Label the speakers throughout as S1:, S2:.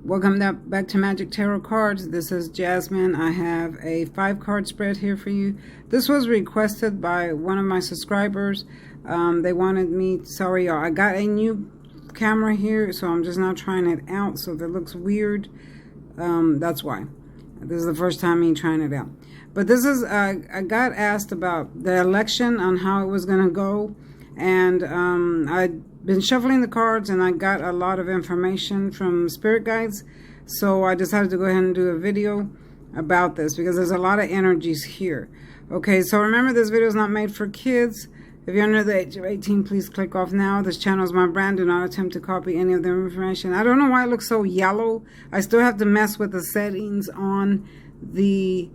S1: Welcome back to Magic Tarot Cards. This is Jasmine. I have a 5-card spread here for you. This was requested by one of my subscribers. They wanted me, sorry y'all, I got a new camera here, so I'm just not trying it out. So if it looks weird, that's why. This is the first time me trying it out. But this is, I got asked about the election, on how it was going to go. And I'd been shuffling the cards, and I got a lot of information from spirit guides. So I decided to go ahead and do a video about this, because there's a lot of energies here. Okay, so remember, this video is not made for kids. If you're under the age of 18, please click off now. This channel is my brand. Do not attempt to copy any of the information. I don't know why it looks so yellow. I still have to mess with the settings on the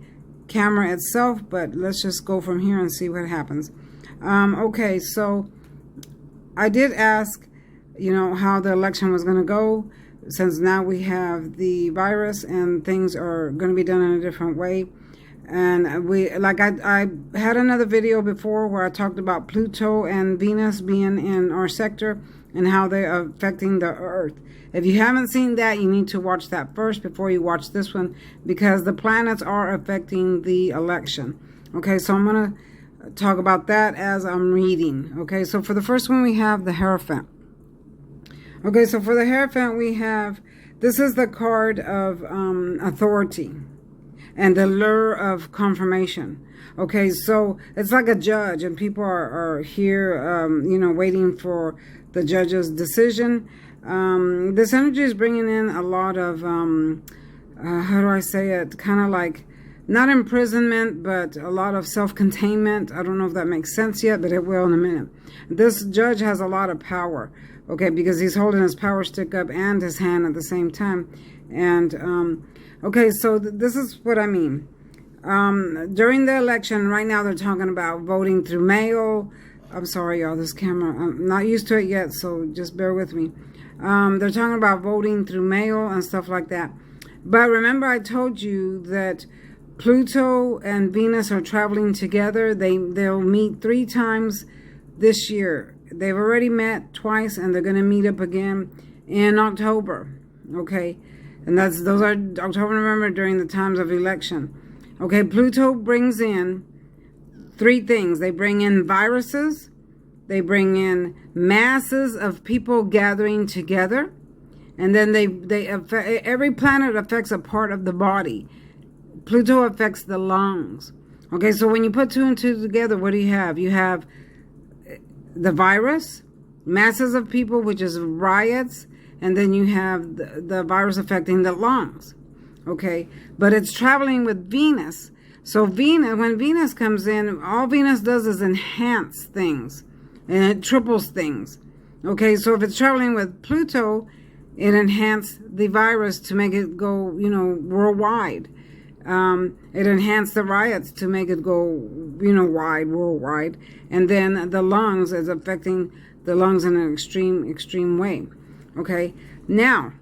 S1: camera itself, but let's just go from here and see what happens. Okay, so I did ask, how the election was going to go, since now we have the virus and things are going to be done in a different way. And I had another video before where I talked about Pluto and Venus being in our sector and how they're affecting the Earth. If you haven't seen that, you need to watch that first before you watch this one, because the planets are affecting the election. Okay, so I'm going to talk about that as I'm reading. Okay, so for the first one, we have the Hierophant. Okay, so for the Hierophant, we have, this is the card of authority and the lure of confirmation. Okay, so it's like a judge, and people are here, waiting for the judge's decision. This energy is bringing in a lot of, how do I say it, kind of like, not imprisonment, but a lot of self-containment. I don't know if that makes sense yet, but it will in a minute. This judge has a lot of power, okay, because he's holding his power stick up and his hand at the same time. And, okay, so this is what I mean. During the election, right now they're talking about voting through mail. I'm sorry, y'all, this camera, I'm not used to it yet, so just bear with me. They're talking about voting through mail and stuff like that. But remember, I told you that Pluto and Venus are traveling together. They'll meet 3 times this year. They've already met twice, and they're going to meet up again in October. Okay, and those are October, November, during the times of election. Okay, Pluto brings in 3 things. They bring in viruses. They bring in masses of people gathering together, and then every planet affects a part of the body. Pluto affects the lungs. Okay, so when you put 2 and 2 together, what do you have? You have the virus, masses of people, which is riots, and then you have the virus affecting the lungs. Okay, but it's traveling with Venus. So Venus, when Venus comes in, all Venus does is enhance things, and it triples things. Okay, so if it's traveling with Pluto, it enhances the virus to make it go, worldwide. It enhanced the riots to make it go, worldwide. And then the lungs is affecting the lungs in an extreme way. Okay. Now,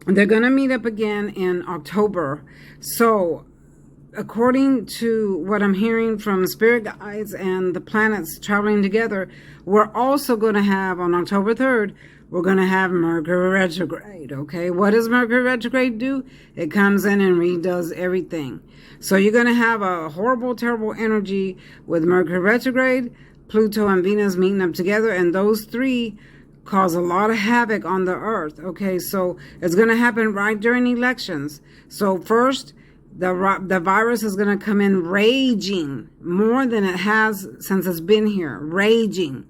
S1: they're going to meet up again in October. So, according to what I'm hearing from spirit guides and the planets traveling together, we're also going to have, on October 3rd, we're going to have Mercury Retrograde, okay? What does Mercury Retrograde do? It comes in and redoes everything. So you're going to have a horrible, terrible energy with Mercury Retrograde, Pluto and Venus meeting up together, and those 3 cause a lot of havoc on the Earth, okay? So it's going to happen right during elections. So first, the virus is going to come in raging more than it has since it's been here, raging.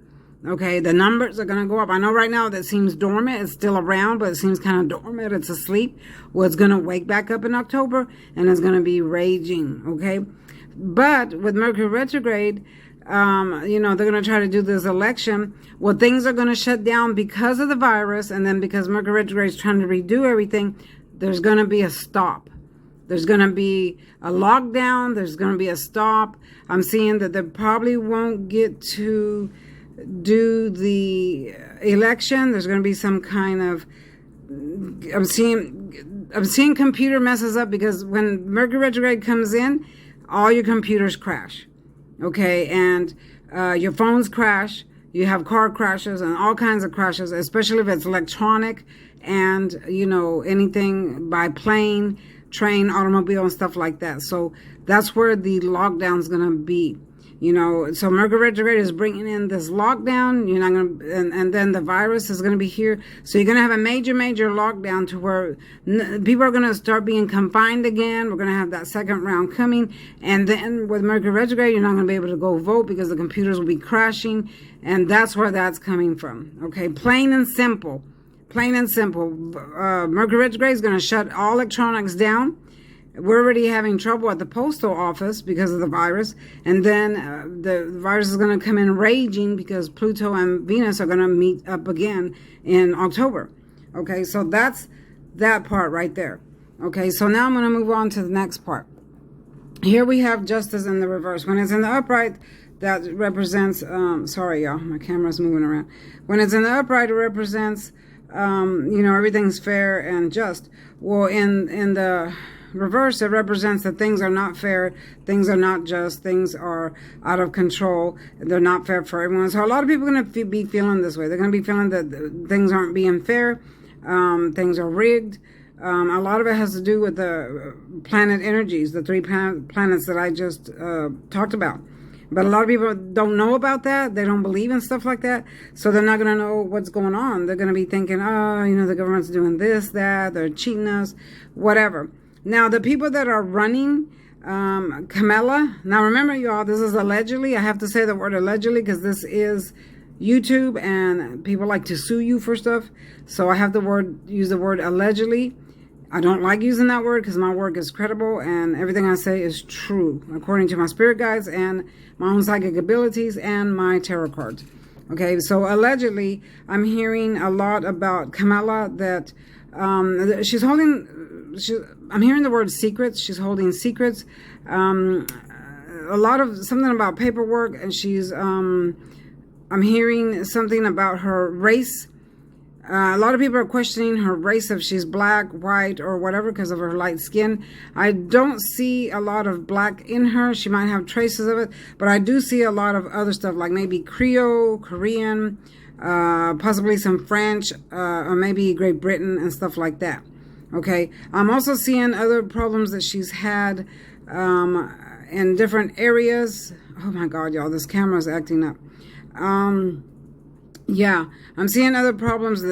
S1: Okay, the numbers are going to go up. I know right now that seems dormant. It's still around, but it seems kind of dormant. It's asleep. Well, it's going to wake back up in October, and it's going to be raging, okay? But with Mercury retrograde, they're going to try to do this election. Well, things are going to shut down because of the virus, and then because Mercury retrograde is trying to redo everything, there's going to be a stop. There's going to be a lockdown. There's going to be a stop. I'm seeing that they probably won't get to do the election. There's going to be some kind of, I'm seeing computer messes up, because when Mercury retrograde comes in, all your computers crash. Okay, and your phones crash, you have car crashes and all kinds of crashes, especially if it's electronic and, you know, anything by plane, train, automobile, and stuff like that. So that's where the lockdown is going to be. You know, so Mercury retrograde is bringing in this lockdown. You're not going to, and then the virus is going to be here. So you're going to have a major lockdown to where people are going to start being confined again. We're going to have that second round coming. And then with Mercury retrograde, you're not going to be able to go vote because the computers will be crashing. And that's where that's coming from. Okay, plain and simple. Plain and simple. Mercury retrograde is going to shut all electronics down. We're already having trouble at the postal office because of the virus. And then the virus is going to come in raging because Pluto and Venus are going to meet up again in October. Okay, so that's that part right there. Okay, so now I'm going to move on to the next part. Here we have justice in the reverse. When it's in the upright, that represents, sorry y'all, my camera's moving around. When it's in the upright, it represents, you know, everything's fair and just. Well, in the reverse, it represents that things are not fair, things are not just, things are out of control, they're not fair for everyone. So a lot of people are going to be feeling this way. They're going to be feeling that things aren't being fair, things are rigged. A lot of it has to do with the planet energies, the three planets that I just talked about. But a lot of people don't know about that. They don't believe in stuff like that. So they're not going to know what's going on. They're going to be thinking, oh, you know, the government's doing this, that, they're cheating us, whatever. Now, the people that are running, Kamala, now remember, y'all, this is allegedly. I have to say the word allegedly because this is YouTube and people like to sue you for stuff. So I have to use the word allegedly. I don't like using that word because my work is credible and everything I say is true, according to my spirit guides and my own psychic abilities and my tarot cards. Okay, so allegedly, I'm hearing a lot about Kamala that she's holding... I'm hearing the word secrets. She's holding secrets. A lot of something about paperwork, and she's. I'm hearing something about her race. A lot of people are questioning her race, if she's black, white, or whatever, because of her light skin. I don't see a lot of black in her. She might have traces of it, but I do see a lot of other stuff, like maybe Creole, Korean, possibly some French, or maybe Great Britain and stuff like that. Okay, I'm also seeing other problems that she's had in different areas. Oh my God, y'all, this camera's acting up. Yeah, I'm seeing other problems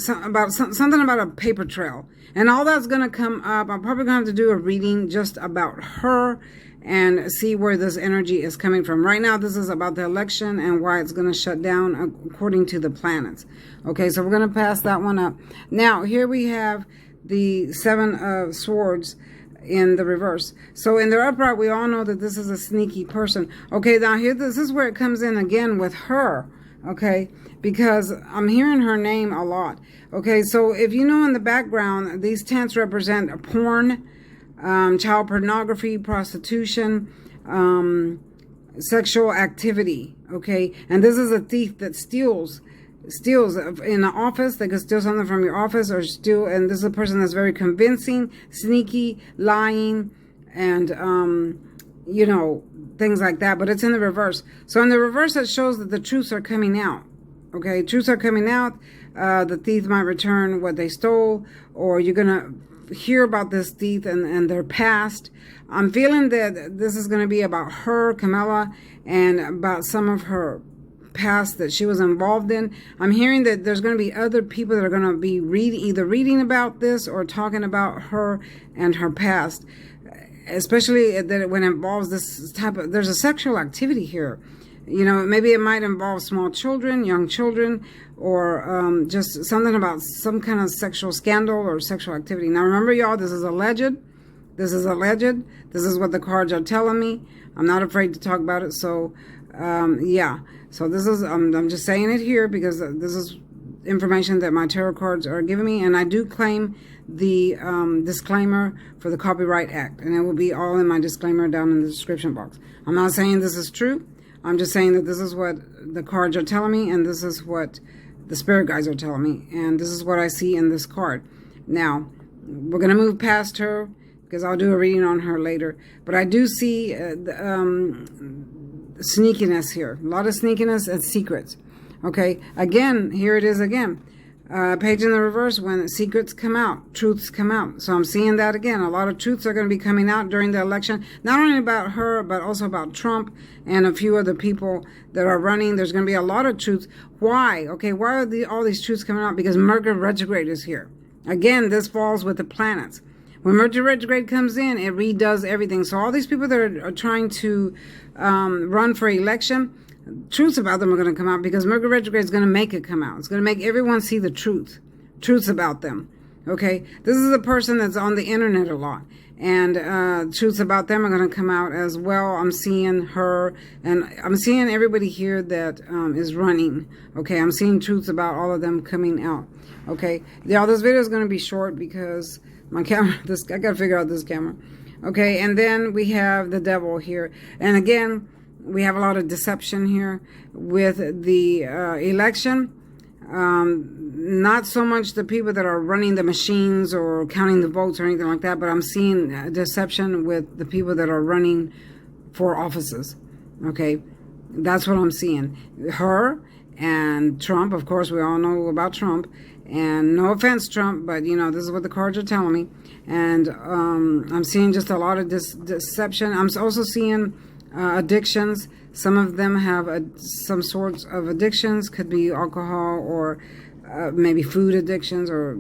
S1: something about a paper trail. And all that's going to come up. I'm probably going to have to do a reading just about her and see where this energy is coming from. Right now, this is about the election and why it's going to shut down according to the planets. Okay, so we're going to pass that one up. Now, here we have the Seven of Swords in the reverse. So in the upright, we all know that this is a sneaky person. Okay, now here, this is where it comes in again with her. Okay, because I'm hearing her name a lot. Okay, so if you know in the background, these tents represent porn, child pornography, prostitution, sexual activity. Okay, and this is a thief that steals in an office. They could steal something from your office or steal, and this is a person that's very convincing, sneaky, lying, and you know, things like that. But it's in the reverse. So in the reverse, it shows that the truths are coming out. Okay, truths are coming out. The thief might return what they stole, or you're gonna hear about this thief and their past. I'm feeling that this is going to be about her, Kamala, and about some of her past that she was involved in. I'm hearing that there's going to be other people that are going to be either reading about this or talking about her and her past, especially that when it involves this type of, there's a sexual activity here. You know, maybe it might involve small children, young children, or just something about some kind of sexual scandal or sexual activity. Now, remember, y'all, this is alleged. This is alleged. This is what the cards are telling me. I'm not afraid to talk about it. So, yeah. So this is, I'm just saying it here because this is information that my tarot cards are giving me. And I do claim the disclaimer for the Copyright Act. And it will be all in my disclaimer down in the description box. I'm not saying this is true. I'm just saying that this is what the cards are telling me, and this is what the spirit guides are telling me, and this is what I see in this card. Now, we're going to move past her, because I'll do a reading on her later. But I do see sneakiness here. A lot of sneakiness and secrets. Okay, again, here it is again. Page in the reverse, when secrets come out, truths come out. So I'm seeing that again. A lot of truths are going to be coming out during the election, not only about her, but also about Trump and a few other people that are running. There's going to be a lot of truths. Why? Okay, why are all these truths coming out? Because Mercury Retrograde is here. Again, this falls with the planets. When Mercury Retrograde comes in, it redoes everything. So all these people that are trying to run for election, truths about them are going to come out, because Mercury Retrograde is going to make it come out. It's going to make everyone see the truths about them. Okay, this is a person that's on the internet a lot, and truths about them are going to come out as well. I'm seeing her, and I'm seeing everybody here that is running. Okay, I'm seeing truths about all of them coming out. Okay, yeah, this video is going to be short because my camera, I got to figure out this camera. Okay, and then we have the devil here, and again, we have a lot of deception here with the election. Not so much the people that are running the machines or counting the votes or anything like that, but I'm seeing deception with the people that are running for offices. Okay, that's what I'm seeing. Her and Trump, of course, we all know about Trump. And no offense, Trump, but, you know, this is what the cards are telling me. And I'm seeing just a lot of deception. I'm also seeing addictions. Some of them have some sorts of addictions. Could be alcohol or maybe food addictions or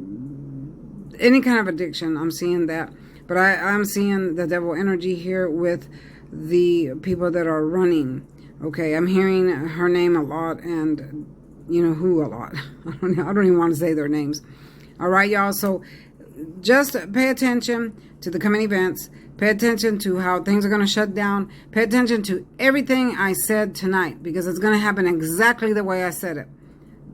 S1: any kind of addiction. I'm seeing that. But I'm seeing the devil energy here with the people that are running. Okay, I'm hearing her name a lot, and you know who a lot. I don't even want to say their names. All right, y'all. So just pay attention to the coming events. Pay attention to how things are going to shut down. Pay attention to everything I said tonight, because it's going to happen exactly the way I said it.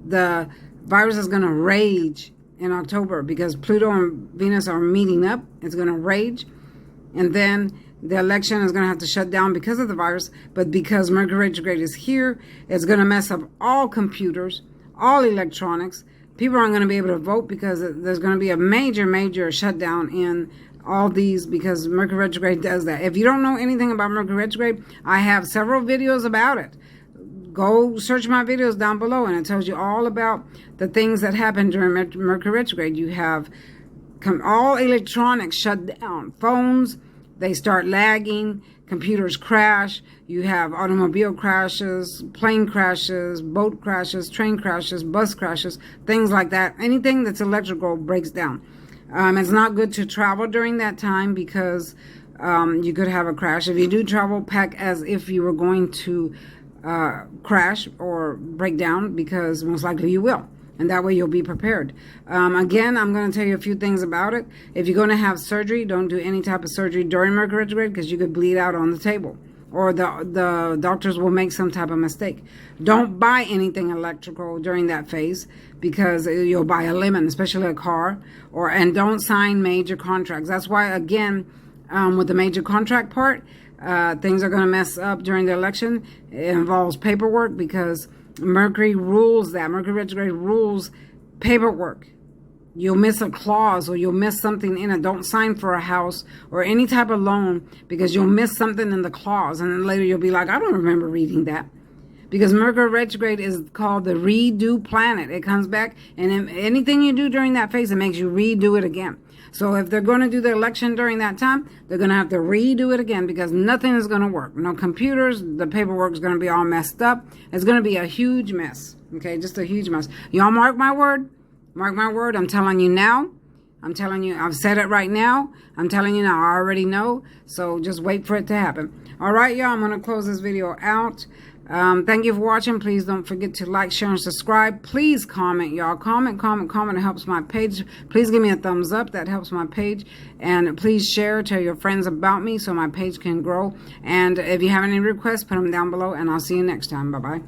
S1: The virus is going to rage in October because Pluto and Venus are meeting up. It's going to rage. And then the election is going to have to shut down because of the virus. But because Mercury Retrograde is here, it's going to mess up all computers, all electronics. People aren't going to be able to vote because there's going to be a major shutdown in all these, because Mercury Retrograde does that. If you don't know anything about Mercury Retrograde, I have several videos about it. Go search my videos down below, and it tells you all about the things that happen during Mercury Retrograde. You have all electronics shut down. Phones, they start lagging. Computers crash. You have automobile crashes, plane crashes, boat crashes, train crashes, bus crashes, things like that. Anything that's electrical breaks down. It's not good to travel during that time because you could have a crash. If you do travel, pack as if you were going to crash or break down, because most likely you will. And that way you'll be prepared. Again, I'm going to tell you a few things about it. If you're going to have surgery, don't do any type of surgery during Mercury Retrograde, because you could bleed out on the table. Or the doctors will make some type of mistake. Don't buy anything electrical during that phase, because you'll buy a lemon, especially a car. And don't sign major contracts. That's why, again, with the major contract part, things are going to mess up during the election. It involves paperwork, because Mercury rules that. Mercury Retrograde rules paperwork. You'll miss a clause or you'll miss something in it. Don't sign for a house or any type of loan, because you'll miss something in the clause. And then later you'll be like, I don't remember reading that. Because Mercury Retrograde is called the redo planet. It comes back, and anything you do during that phase, it makes you redo it again. So if they're going to do the election during that time, they're going to have to redo it again, because nothing is going to work. No computers, the paperwork is going to be all messed up. It's going to be a huge mess. Okay, just a huge mess. Y'all mark my word. Mark my word. I'm telling you now. I'm telling you, I've said it right now. I'm telling you now, I already know. So just wait for it to happen. All right, y'all, I'm going to close this video out. Thank you for watching. Please don't forget to like, share, and subscribe. Please comment, y'all. Comment. It helps my page. Please give me a thumbs up. That helps my page. And please share. Tell your friends about me so my page can grow. And if you have any requests, put them down below. And I'll see you next time. Bye-bye.